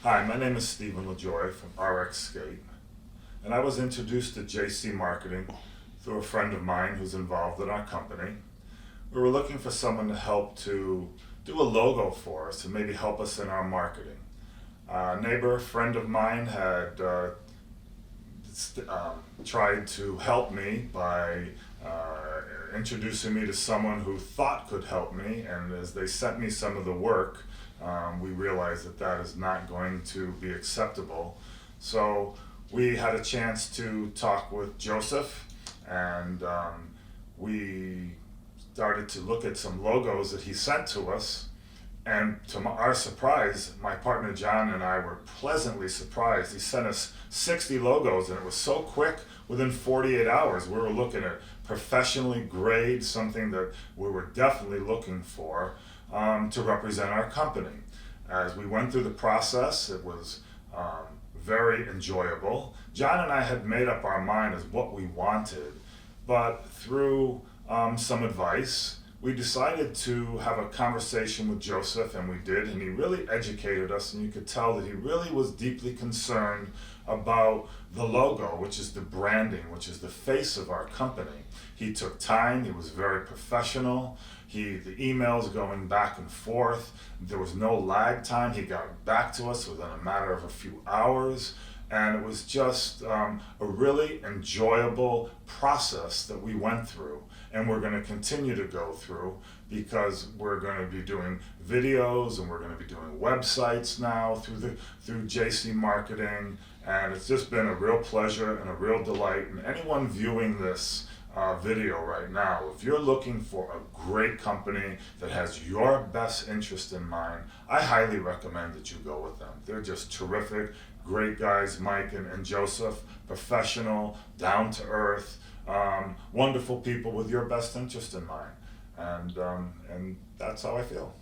Hi, my name is Steven LaJoy from RXSK8, and I was introduced to JC Marketing through a friend of mine who's involved in our company. We were looking for someone to help to do a logo for us and maybe help us in our marketing. A neighbor, friend of mine had tried to help me by introducing me to someone who thought could help me, and as they sent me some of the work, we realized that that is not going to be acceptable. So we had a chance to talk with Joseph, and we started to look at some logos that he sent to us. And to our surprise, my partner John and I were pleasantly surprised. He sent us 60 logos, and it was so quick. Within 48 hours, we were looking at professionally grade, something that we were definitely looking for to represent our company. As we went through the process, it was very enjoyable. John and I had made up our mind as what we wanted, but through some advice, we decided to have a conversation with Joseph, and we did, and he really educated us, and you could tell that he really was deeply concerned about the logo, which is the branding, which is the face of our company. He took time, he was very professional, the emails going back and forth, there was no lag time, he got back to us within a matter of a few hours, and it was just a really enjoyable process that we went through, and we're going to continue to go through, because we're going to be doing videos and we're going to be doing websites now through JC Marketing, and it's just been a real pleasure and a real delight. And anyone viewing this video right now, if you're looking for a great company that has your best interest in mind, I highly recommend that you go with them. They're just terrific, great guys, Mike and Joseph, professional, down to earth, wonderful people with your best interest in mind, and that's how I feel.